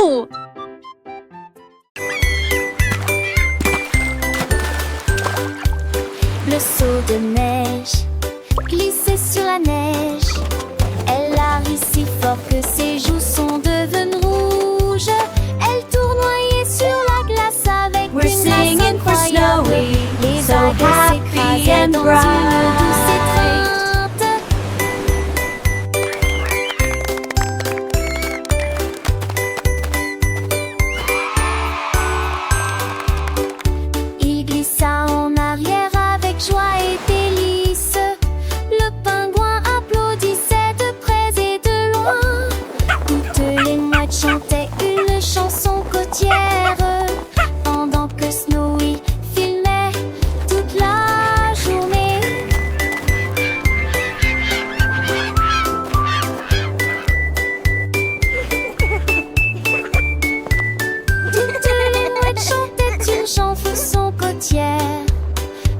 Wouhou! Le seau de neige glissait sur la neige. Elle a ri si fort que ses joues sont devenues rouges. Elle tournoyait sur la glace avec We're une grâce singing for incroyable. Snowy, Les so vagues happy s'écrasaient and dans bright. une douce étreinte. Il glissa en arrière avec joie et délice. Le pingouin applaudissait de près et de loin. Toutes les mouettes chantaient une chanson côtière pendant que Snowy filmait toute la journée. Toutes les mouettes chantaient une chanson côtière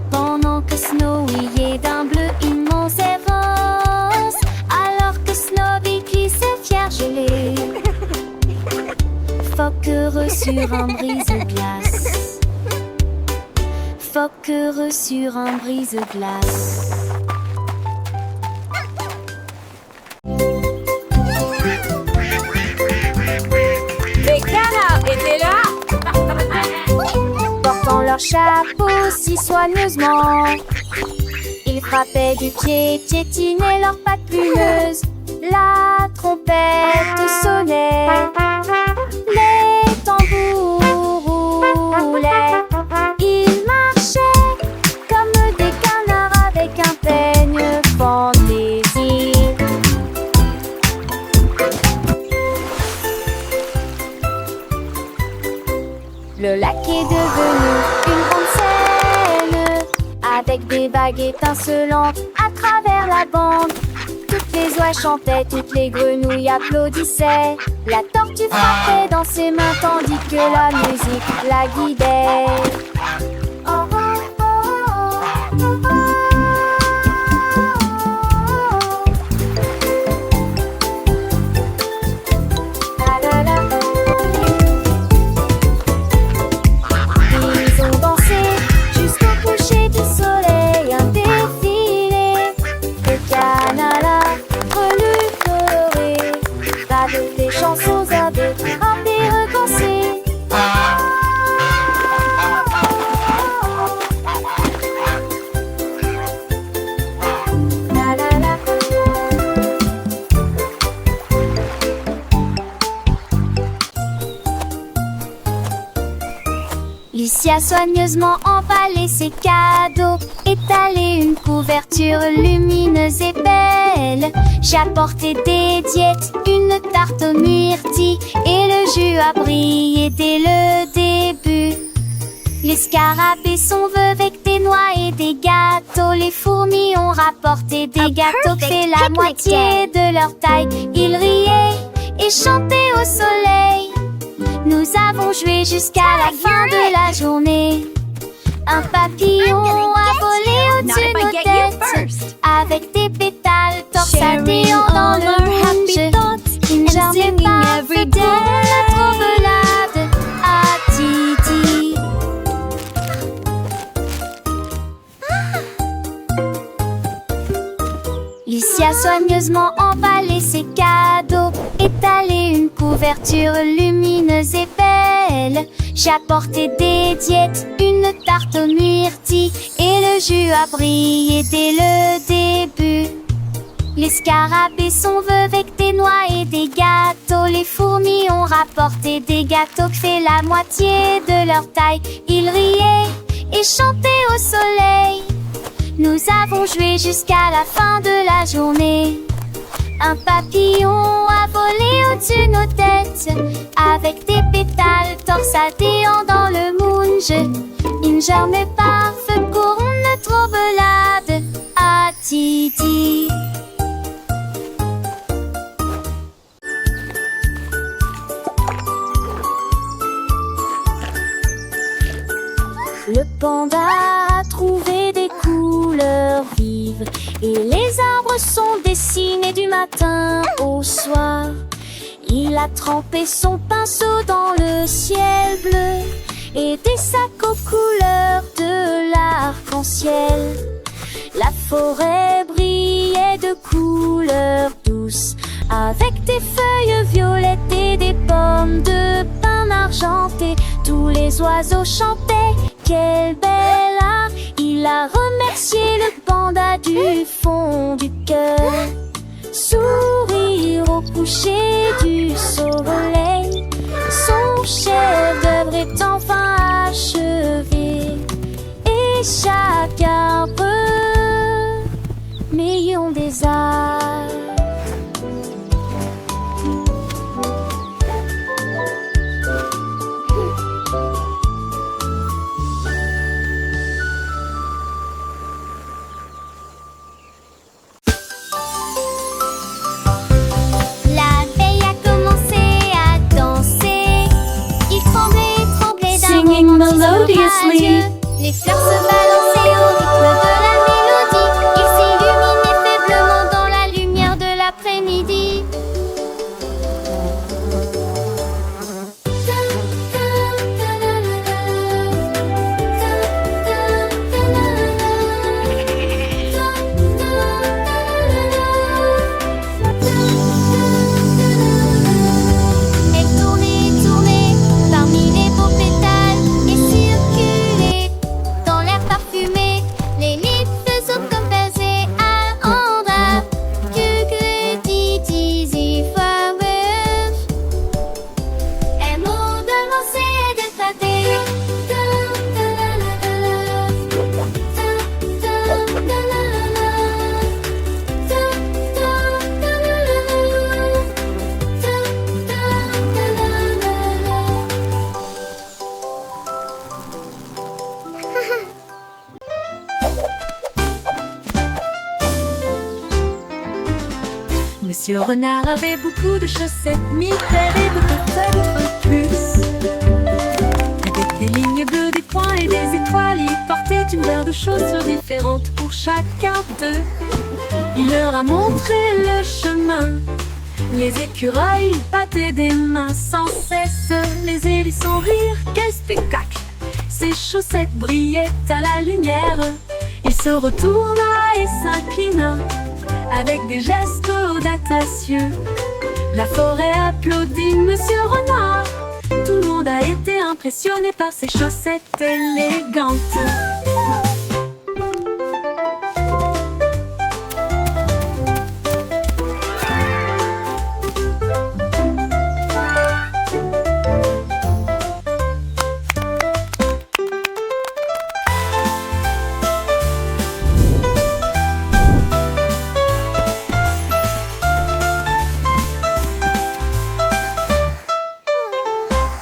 pendant que Snowy est d'un bleu immense avance, alors que Snowy glissait fier gelé. Phoque heureux sur un brise-glace. Phoque heureux sur un brise-glace. Les canards étaient là. Portant leur chapeau si soigneusement, ils frappaient du pied, piétinaient leurs pattes plumeuses. La trompette sonnait, les tambours roulaient. Ils marchaient comme des canards avec un peigne fantaisie. Le lac est devenu une grande scène, avec des vagues étincelantes à travers la bande. Toutes les oies chantaient, toutes les grenouilles applaudissaient. La tortue frappait dans ses mains tandis que la musique la guidait. Oh, oh, oh, oh, oh, oh. La, la, la. Ils ont dansé jusqu'au coucher du soleil, un défilé de canards relus colorés, avec des chansons à deux, un des recensés. La la la. Lucie a soigneusement emballé ses cadeaux, étalé une couverture lumineuse et belle. J'ai apporté des diètes, une tarte aux myrtilles, et le jus a brillé dès le début. Les scarabées sont veuves avec des noix et des gâteaux. Les fourmis ont rapporté des gâteaux qui fait la moitié de leur taille. Ils riaient et chantaient au soleil. Nous avons joué jusqu'à la fin de la journée. Un papillon a volé au-dessus de nos têtes, avec des pétales torsadillants dans le rouge. Une journée parfaite pour notre balade à Titi. Lucie a soigneusement emballé ses cadeaux, étalé une couverture lumineuse et belle. J'ai apporté des diètes, une tarte aux myrtilles, et le jus a brillé dès le début. Les scarabées sont veuves avec des noix et des gâteaux. Les fourmis ont rapporté des gâteaux qui fait la moitié de leur taille. Ils riaient et chantaient au soleil. Nous avons joué jusqu'à la fin de la journée. Un papillon a volé au-dessus de nos têtes, avec des pétales torsadillants dans le moonge. Une journée parfaite pour notre balade à Titi. Le panda a trouvé des couleurs vives et les arbres sont dessinés du matin au soir. Il a trempé son pinceau dans le ciel bleu et des sacs aux couleurs de l'arc-en-ciel. La forêt brillait de couleurs douces, avec des feuilles violettes et des pommes de pin argentées. Tous les oiseaux chantaient, quel bel art! Il a remercié le panda du fond du cœur. Sourire au coucher du soleil, son chef-d'œuvre est enfin achevé. Et chaque arbre millions des arts. La veille a commencé à danser. Il tremblait, tremblait d'un Singing romantisme melodiously. radieux. Les fleurs se balançaient au rythme de la mélodie. Il s'illuminait faiblement dans la lumière de l'après-midi. Elle tournait, tournait parmi les beaux pétales et circulait dans l'air parfumé. Les little comme baiser Alhambra. Easy flowers. Un mot de lancer et d'éclater. Monsieur Renard avait beaucoup de chaussettes, 1000 paires et peut-être plus. Avec des lignes bleues, des points et des étoiles, il portait une paire de chaussures différentes pour chacun d'eux. Il leur a montré le chemin. Les écureuils battaient des mains sans cesse. Les hérissons rirent, quel spectacle! Ses chaussettes brillaient à la lumière. Il se retourna et s'inclina avec des gestes audacieux. La forêt applaudit Monsieur Renard. Tout le monde a été impressionné par ses chaussettes élégantes.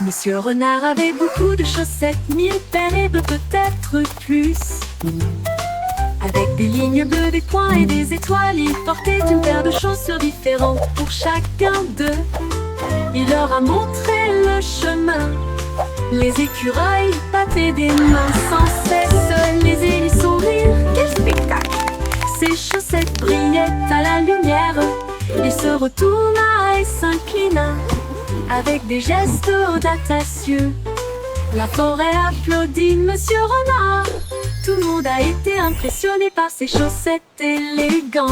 Monsieur Renard avait beaucoup de chaussettes, 1000 paires et peut-être plus. Avec des lignes bleues, des points et des étoiles, il portait une paire de chaussures différentes pour chacun d'eux. Il leur a montré le chemin. Les écureuils battaient des mains sans cesse. Les hérissons rirent, quel spectacle! Ses chaussettes brillaient à la lumière. Il se retourna et s'inclina avec des gestes audacieux. La forêt applaudit Monsieur Renard. Tout le monde a été impressionné par ses chaussettes élégantes.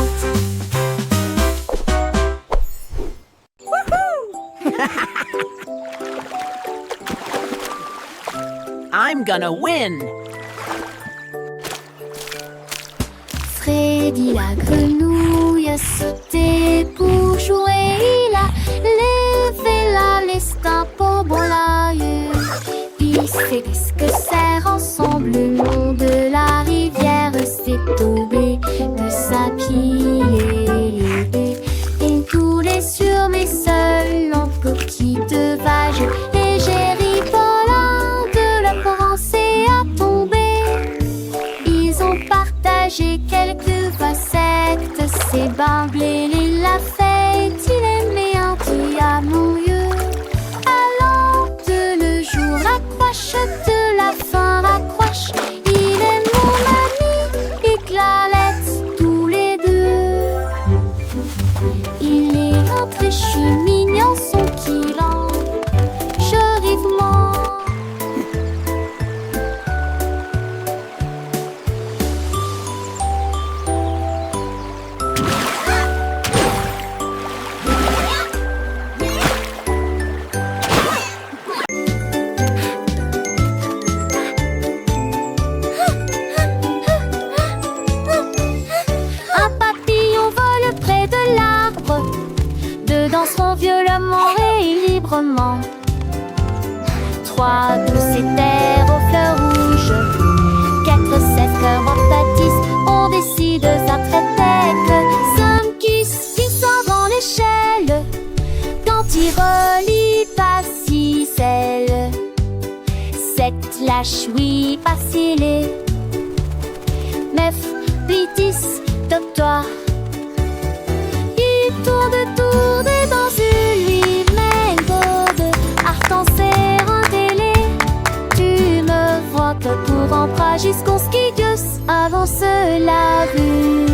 I'm gonna win! Freddy la grenouille a sauté pour jouer. Il a levé la liste un pot bon l'œil. Il s'est dit que serre ensemble le long de la rivière. C'est tombé de sa pied. Il coulait sur mes seuls en petite vague. Et j'ai ri volant de la pensée à tomber. Ils ont partagé quelques facettes. C'est Bamblé, il l'a fait. Il aimait un petit amoureux. Allant de le jour, raccroche de la fin, raccroche. Il est mon ami et Clarette, tous les deux. Il est un très cheminier. danseront violemment et librement. 3 douces éthers aux fleurs rouges, 4 7 cœurs en bâtisse, on décide ça très tête. 5 qui sort dans l'échelle, quand il relie pas si celle. 7 lâche oui pas scellé. 9 puis 10 top-toi. Il tourne et dans lui méthode. Art en serre un télé. Tu me vois que pour emprunt jusqu'au ski Dios avance la vue.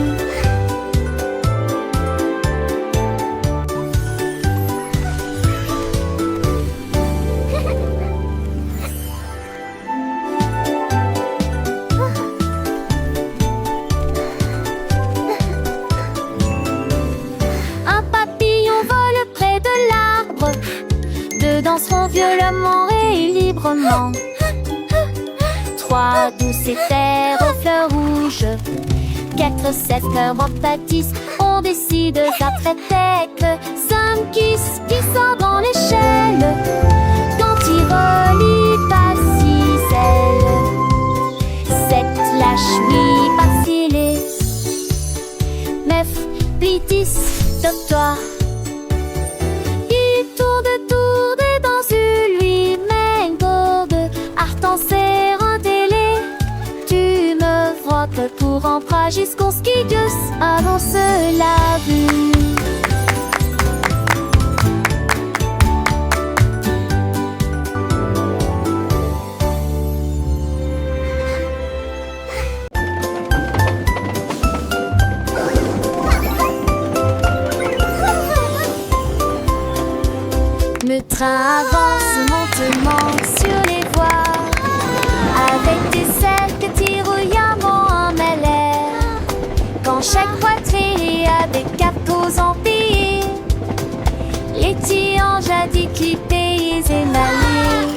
Danseront violemment et librement. 3 douces éthers aux fleurs rouges, 4 7 cœurs en pâtisse, on décide ça très tête. 5 qui sort dans l'échelle, quand il relie pas si celle. 7 lâche oui pas scellé. 9 puis 10 top-toi. Pour emprunt jusqu'au ski Dios avance la vue. Le train avance lentement sur les voies, avec des selles que tire-ouillamment en mêlée. Quand chaque poitrine a des capos empilés, les tiens jadis clippés et émaillés.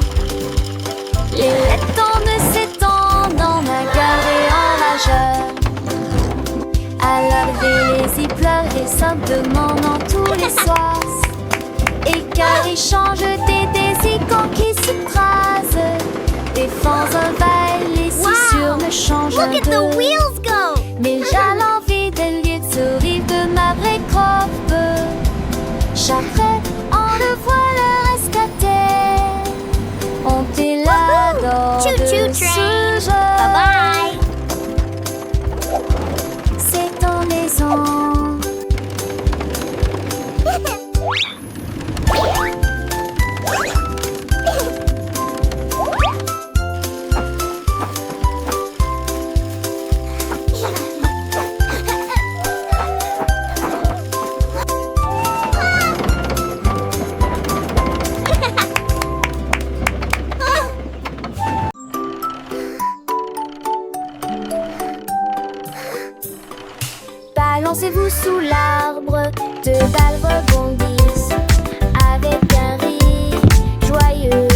Les lettres ne s'étendent en ma gare et en rageur. À l'arrivée, les y pleurent et s'abdemandent tous les soirs. Et car ils changent des désicants qui s'écrasent. Des fans un bail, les sur me changent Look at the wheels go! Mais j'ai l'envie de lieu de sourire de ma vraie croppe. J'apprends, on le voit le rescater. On t'est là dans Choo-choo de train. ce jeu. Bye C'est en maison. Balancez-vous sous l'arbre, 2 balles rebondissent avec un rire joyeux.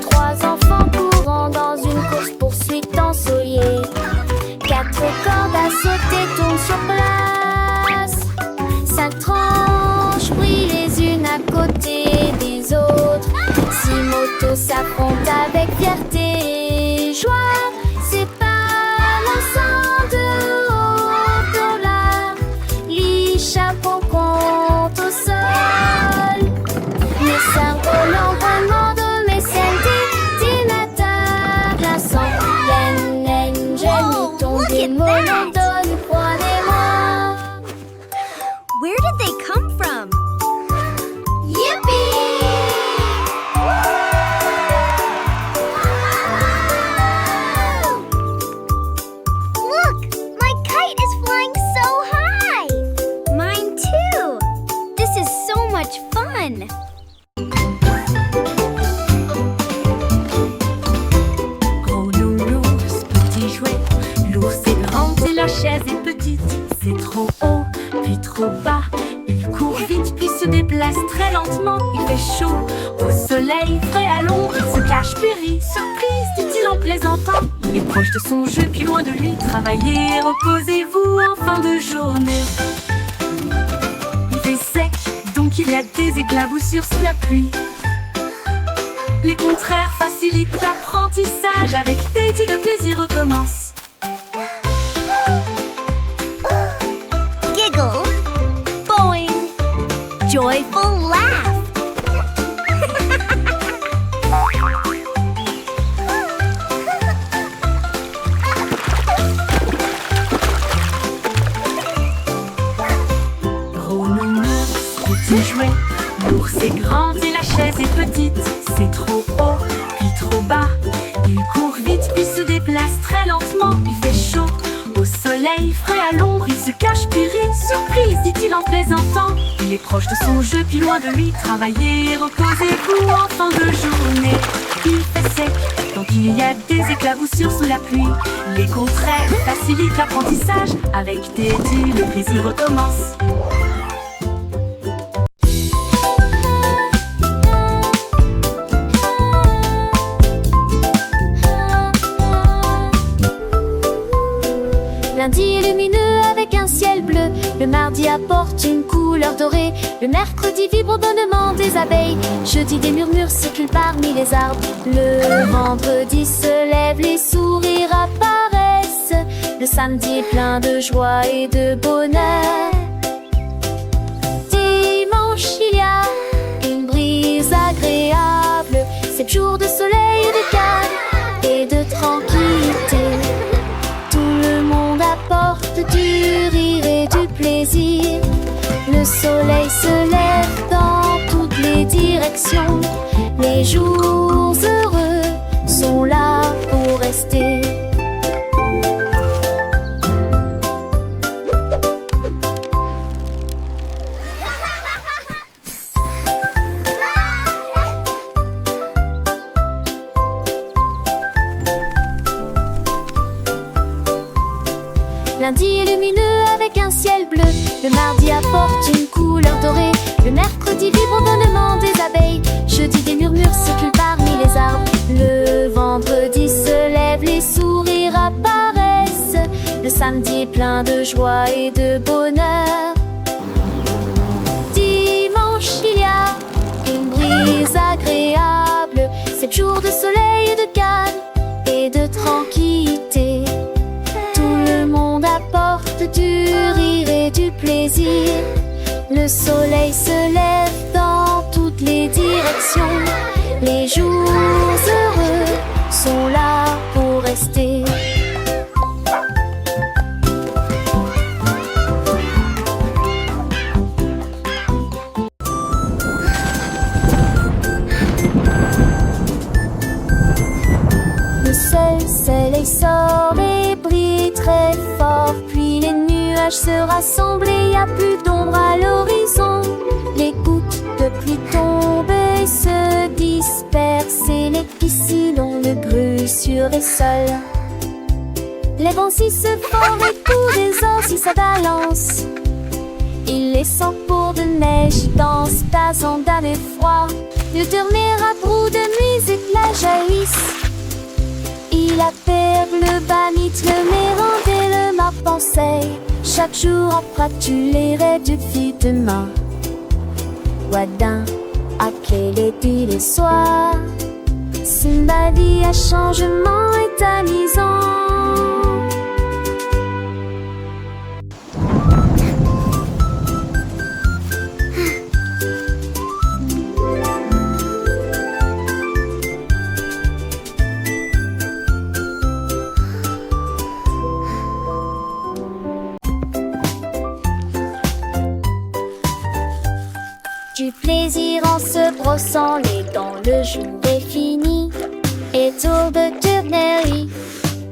3 enfants courant dans une course-poursuite ensoleillée. 4 cordes à sauter tournent sur place. 5 tranches brillent les unes à côté des autres. 6 motos s'affrontent avec fierté et joie. C'est pas l'ensemble de chapeau compte au sol. Mes cerveaux l'environnement de mes scènes d'ordinateur glaçant. Yen, j'ai tombé monotone, croyez-moi. Where did they come from? Yippee! Look! My kite is flying so high! Mine too! This is so much fun! Gros nounours, petit jouet, l'ours est grand et la chaise est petite. C'est trop haut, puis trop bas. Il court vite, puis se déplace très lentement. Il fait chaud, au soleil, frais à l'ombre. Il se cache, périt, surprise, dit-il en plaisantant. Il est proche de son jeu, puis loin de lui. Travaillez, reposez-vous en fin de journée. Il fait sec, qu'il y a des éclaboussures sous la pluie. Les contraires facilitent l'apprentissage. Avec Teddy, le plaisir recommence. Giggle, boing, joyful laugh. Gros nounours, petit jouet, l'ours est grand et la chaise est petite. C'est trop haut, puis trop bas. Il court vite, puis se déplace très lentement. Il fait chaud, au soleil, frais à l'ombre. Il se cache, puis rit, surprise, dit-il en plaisantant. Il est proche de son jeu, puis loin de lui. Travaillez, reposez-vous en fin de journée. Il fait sec, donc il y a des éclaboussures sous la pluie. Les contraires facilitent l'apprentissage. Avec Teddy, le plaisir recommence. Lundi est lumineux avec un ciel bleu. Le mardi apporte une couleur dorée. Le mercredi vibre au bonnement des abeilles. Jeudi des murmures circulent parmi les arbres. Le vendredi se lève, les sourires apparaissent. Le samedi est plein de joie et de bonheur. Dimanche il y a une brise agréable. 7 jours de soleil et de calme et de tranquillité. Apporte du rire et du plaisir. Le soleil se lève dans toutes les directions. Les jours heureux sont là pour rester. Lundi est lumineux avec un ciel bleu. Le mardi apporte une couleur dorée. Le mercredi vibre au bonnement des abeilles. Jeudi des murmures circulent parmi les arbres. Le vendredi se lève, les sourires apparaissent. Le samedi est plein de joie et de bonheur. Dimanche il y a une brise agréable. 7 jours de soleil et de calme et de tranquillité. Apporte du rire et du plaisir. Le soleil se lève dans toutes les directions. Les jours heureux sont là pour rester. Le soleil sort et brille très fort. Puis les nuages se rassemblent et y a plus d'ombre à l'horizon. Les gouttes de pluie tombent et se dispersent. Et les piscines ont le grue sur les sols. Les vents si se forment et tous les os si ça balance. Il les sent pour de neige dans tasant d'un effroi. Le dernier abrou de nuit éclats jaillissent. Il appelle le banit, le mérande et le marpenseil. Chaque jour après tu les réduis demain. Wadin, à quel est les soirs. Simbadi à changement est amusant. Du plaisir en se brossant les dents, le jour est fini. Et tour de tournerie,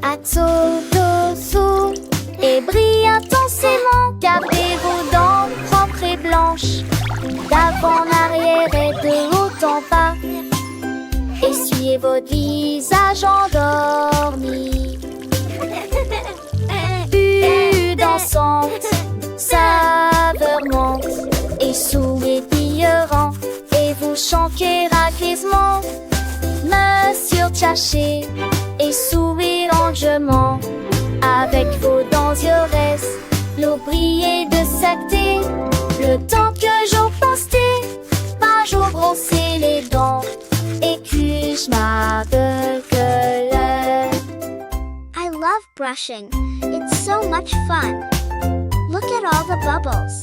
à tour d'ossou. Et brille intensément, gardez vos dents propres et blanches. D'avant en arrière et de haut en bas. Essuyez votre visage endormi. Vue dansante, saveur monte et souriant, et vous chantez raquisement. Monsieur Tchaché et sourire longuement. Avec vos dents yores, l'eau brillait de sacté. Le temps que j'en pensais. brushing. It's so much fun. Look at all the bubbles.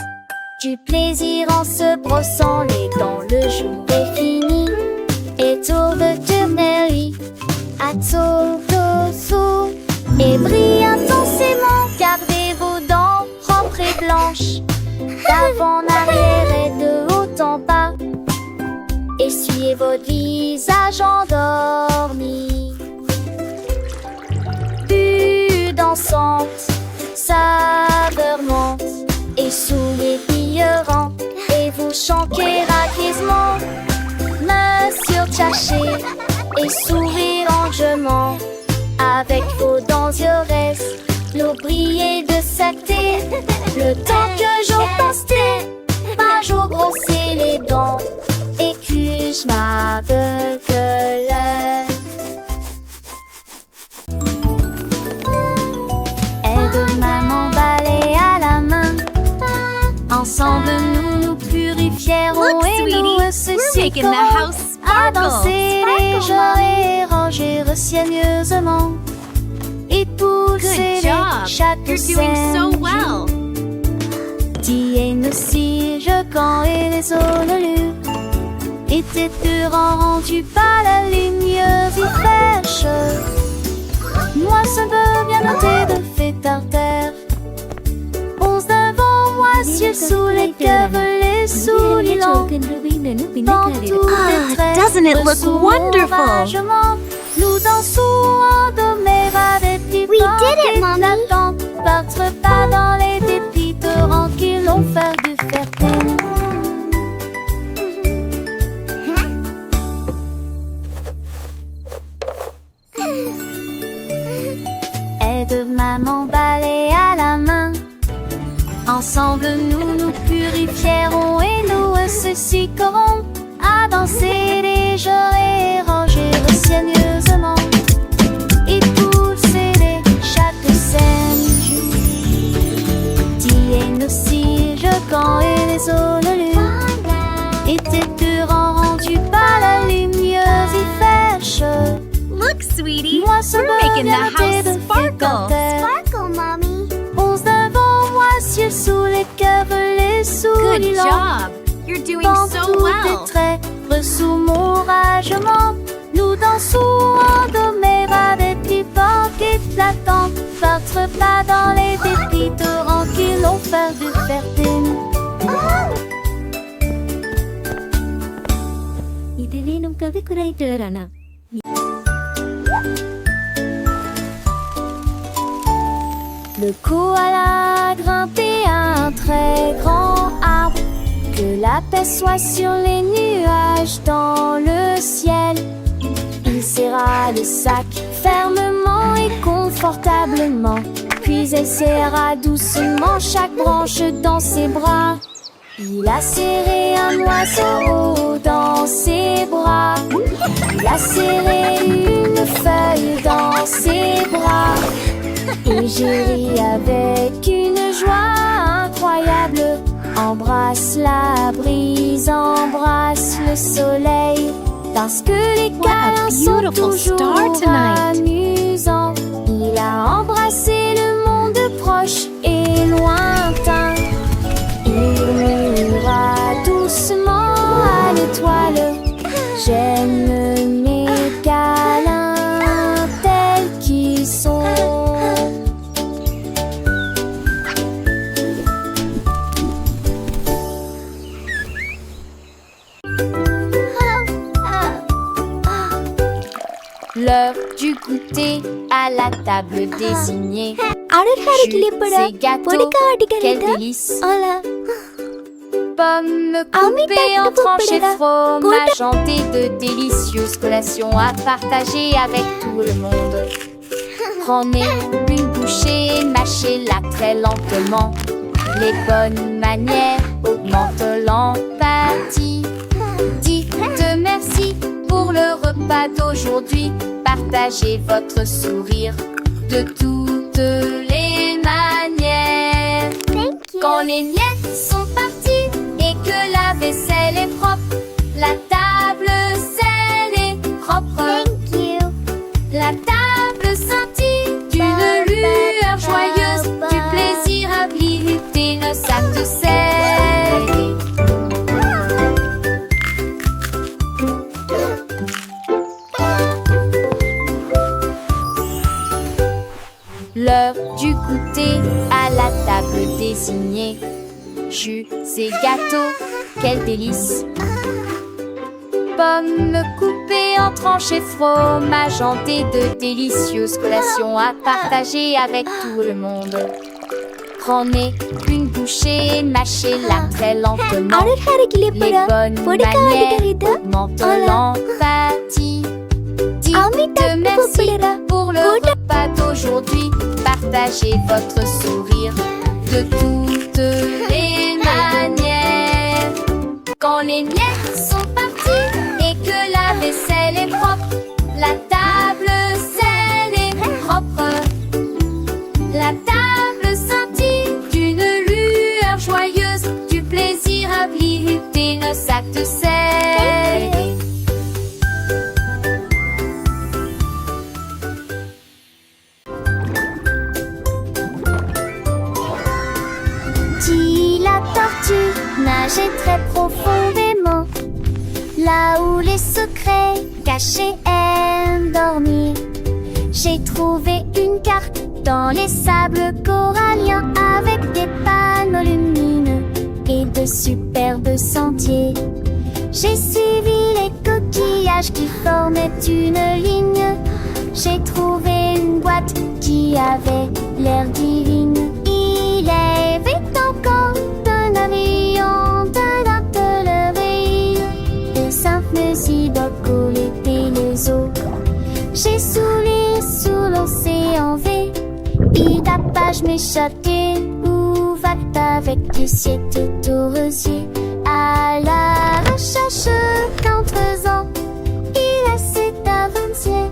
Du plaisir en se brossant les dents, le jour est fini. Et tour de tournerie, à tour d'ossou. Et brille intensément, gardez vos dents propres et blanches. D'avant en arrière et de haut en bas. Essuyez votre visage endormi. Plus dansante, saveur monte et sourire pillerant. Et vous chantez raquisement, main surcachée et sourire enjouement. Avec vos dents yeux l'eau brillait de saleté. Le temps que j'en pastais, pas jour brosser les dents. Et que je m'aveugle. Aide-moi m'emballer à la main. Ensemble nous nous purifierons. Look, et sweetie, nous we're making the ressusciterons. house À sparkle. danser les jours et ranger soigneusement. Et pousser Good job. chaque You're doing so scène. well. Tiens aussi, je quand et les ololus. Et tes deux rendus par la lumineuse et fraîche. Moi, ça peut bien noter de fait par terre. Onze devant moi, ciel sous les les souliers longs. Dans tous les traits, doesn't it look sous wonderful? l'oragement, nous dansons endormés avec des We did it, Mommy. Battre pas dans les dépits torrents qui l'ont fait du fertile. Aide-moi m'emballer à la main. Ensemble nous nous purifierons et nous ressusciterons. À danser les jours et ranger soigneusement. Et pousser chaque scène. Tiens aussi, je quand et les ololus. Et tes deux rendus par la lumineuse et fraîche. Look, sweetie, Moi, ça we're me making vient the house de sparkle. Sparkle, Mommy. Onze devant moi, ciel sous les cœurs, les Good souliers longs. job. You're doing Dans so tous well. tes traits, sous mon ragement, nous dansons endormés avec les portes éclatantes. Battre pas dans les dépits torrents qui l'ont fait du fertile. Le koala a grimpé à un très grand arbre. Que la paix soit sur les nuages dans le ciel. Il serra le sac fermement et confortablement. Puis il serra doucement chaque branche dans ses bras. Il a serré un oiseau dans ses bras. Il a serré une feuille dans ses bras. Et j'ai ri avec une joie incroyable. Embrasse la brise, embrasse le soleil. Parce que les câlins sont beautiful star toujours tonight. amusants. Il a embrassé le monde proche et lointain. Il murmura doucement à l'étoile. J'aime mes câlins tels qu'ils sont. L'heure du goûter à la table désignée. Jus et gâteaux, quel délice. Pommes coupées en tranches et fromage hanté, de délicieuses collations à partager avec tout le monde. Prenez une bouchée et mâchez-la très lentement. Les bonnes manières augmentent l'empathie. Dites merci pour le repas d'aujourd'hui. Partagez votre sourire de toutes les manières. Thank you. Quand les miettes sont parties et que la vaisselle est propre, la table celle est propre. Thank you. La table scintille d'une lumière signé jus et gâteaux, quel délice! Pommes coupées en tranches et fromage hanté, de délicieuses collations à partager avec tout le monde. Prenez une bouchée, mâchez-la très lentement. Les bonnes manières augmentent l'empathie. Dites merci pour le repas d'aujourd'hui. Partagez votre sourire de toutes les manières. Quand les miettes sont parties et que la vaisselle est propre, la table selle est propre. La table scintille d'une lueur joyeuse, du plaisir à visiter le sac de sel. Dit la tortue nageait très profondément, là où les secrets cachés aiment dormir. J'ai trouvé une carte dans les sables coralliens, avec des panneaux lumineux et de superbes sentiers. J'ai suivi les coquillages qui formaient une ligne. J'ai trouvé une boîte qui avait l'air divine. Il est vite encore d'un avion, d'un atelier, de simples idocoles et les eaux. J'ai souri sous l'océan V, page m'échapper, où va-t avec du ciel tout au rosier? À la recherche qu'en faisant, il essaie d'avancer.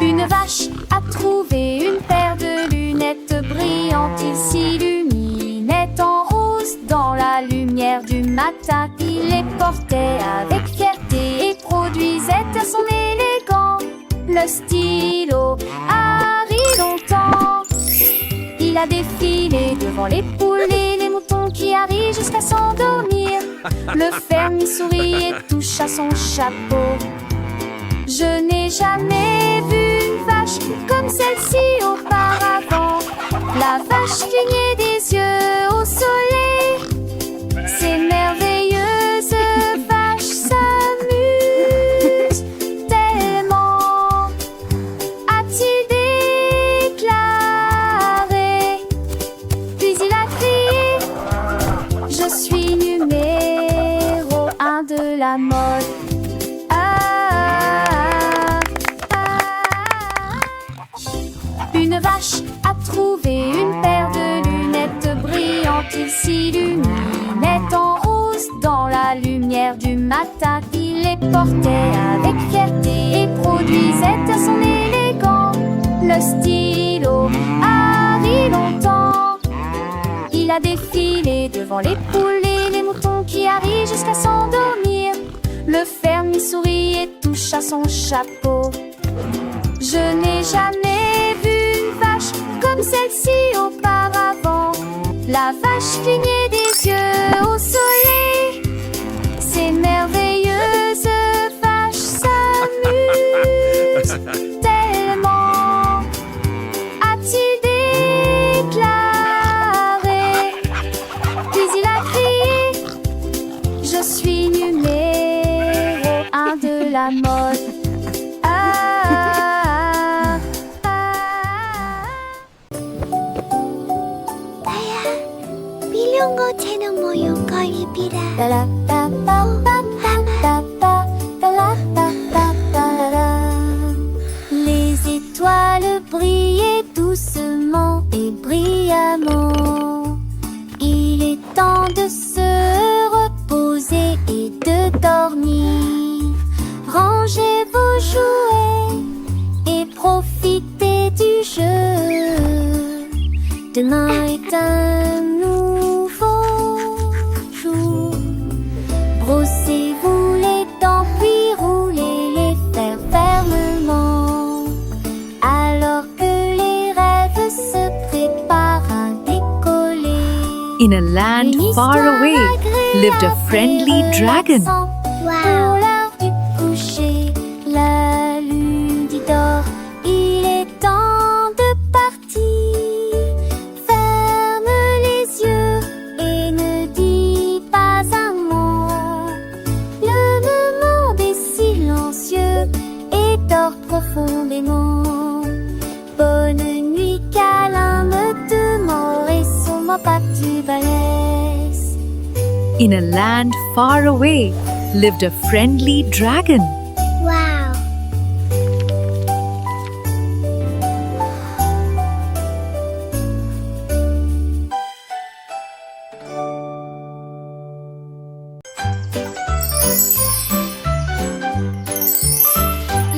Une vache a trouvé une paire de lunettes brillantes. Il s'illuminait en rose dans la lumière du matin. Il les portait avec fierté et produisait à son élégant le stylo Harry longtemps. Il a défilé devant les poules et les moutons qui arrivent jusqu'à s'endormir. Le fermier sourit et touche à son chapeau. Je n'ai jamais vu une vache comme celle-ci auparavant. La vache clignait des yeux au soleil. Ces merveilleuses vaches s'amusent tellement, a-t-il déclaré. Puis il a crié: je suis numéro 1 de la mode. Une vache a trouvé une paire de lunettes brillantes. Il s'illuminait en rose dans la lumière du matin. Il les portait avec fierté et produisait à son élégant le stylo Harry longtemps. Il a défilé devant les poules et les moutons qui arrivent jusqu'à s'endormir. Le fermier sourit et touche à son chapeau. Je n'ai jamais vu une vache comme celle-ci auparavant. La vache clignait des yeux au soleil. Ces merveilleuses vaches s'amusent tellement, a-t-il déclaré. Puis il a crié: je suis numéro 1 de la mode. 밀령거체는 모욕거리비라. Les étoiles brillaient doucement et brillamment. Il est temps de se reposer et de dormir. Rangez vos jouets et profitez du jeu. Demain est un nouveau jour. Brossez far away lived a friendly dragon. Pour l'heure du coucher, la lune dit dors, il est temps de partir. Ferme les yeux et ne dis pas un mot. Le monde est silencieux et dort profondément. Bonne nuit, câlin, me demeure et sur pas tu balèze. In a land far away lived a friendly dragon. Wow.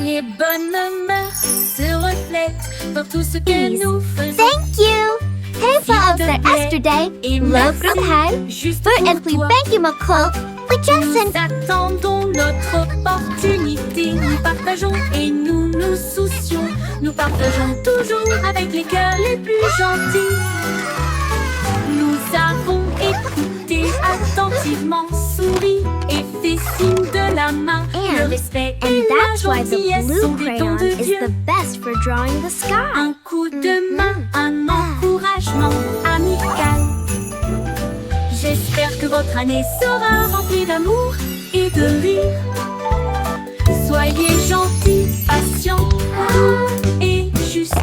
Les bonnes mœurs se reflètent dans tout ce que nous faisons. Thank you. Hej för yesterday. Love from high. Juste För pour en fly toi. bank ma call. We just Nous attendons notre opportunité. Nous partageons et nous nous soucions. Nous partageons toujours avec les cœurs les plus gentils. Nous avons écouté attentivement, souri et fait signe de la main. Le respect et la that's why the gentillesse blue sont des crayon dons de is Dieu. the best for drawing the sky. Un coup de main, un encouragement amical. J'espère que votre année sera remplie d'amour et de rire. Soyez gentils, patients, doux et justes.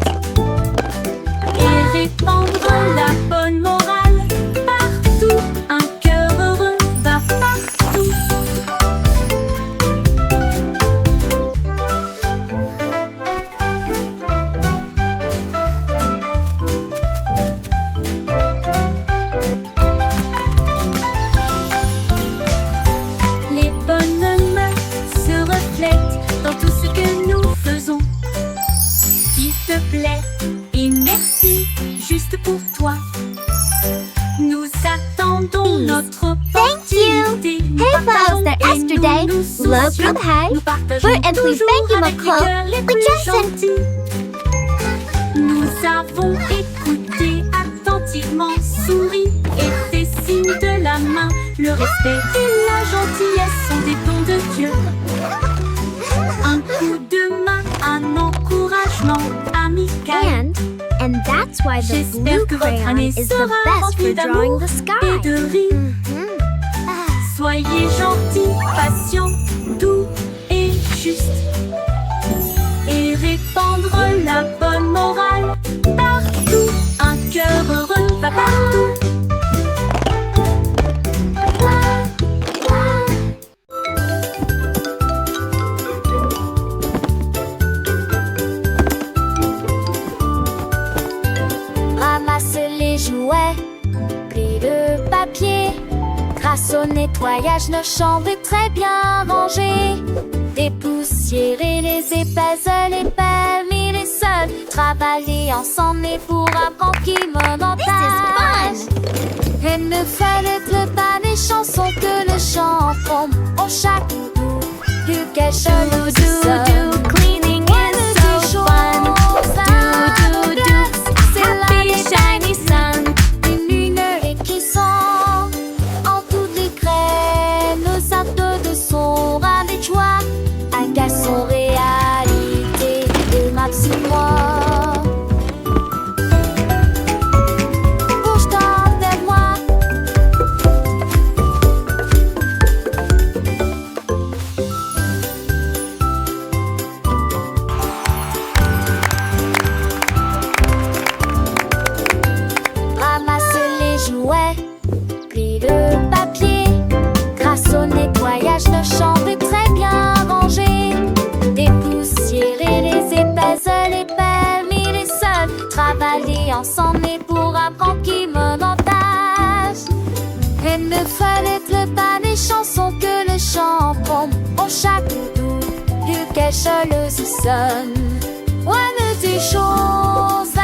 Et répandre la bonne morale partout. Un cœur heureux va partout. Les bonnes mœurs se reflètent dans tout ce que nous faisons. S'il te plaît et merci, juste pour toi. Nous attendons notre opportunité. Nous Hey, partageons folks, that et yesterday, nous nous love soucions. from high. Nous partageons For and we toujours thank you, avec les McCall. cœurs les We plus just gentils. Nous avons écouté attentivement, souri et fait signe de la main. Le respect et la gentillesse sont des dons de Dieu. Un coup de main, un encouragement amical. And that's why the J'espère blue que votre crayon année is the sera best remplie for drawing d'amour the et sky. de rire. Soyez gentils, patients, doux et justes. Et répandre la bonne morale partout. Un cœur heureux va partout. Ramasse les jouets, plie le papier. Grâce au nettoyage, nos chambres est très bien rangées. Dépoussiérer les épaisseurs, les permis, les sols. Travailler ensemble et pour apprendre qui montage. Et ne fallait pas des chansons que le chanteront. Au chaque doudou, du quelque chose de cleaning is so fun. C'est happy shiny sun. Une lumière qui sent en toutes les crèmes. Nos actes de son rallye de joie. Un garçon réalité de ma petite moi. Bouge-toi vers moi. Ramasse les jouets, plie le papier. Grâce au nettoyage, nos chambres est très bien rangées. Dépoussiérer les épaisseurs, les permis, les sols. Travailler ensemble et pour apprendre qui montage. Et ne fallait pas des chansons que le chanteront. Au chaque doudou, du quelque chose sonne. Ouais, mais des choses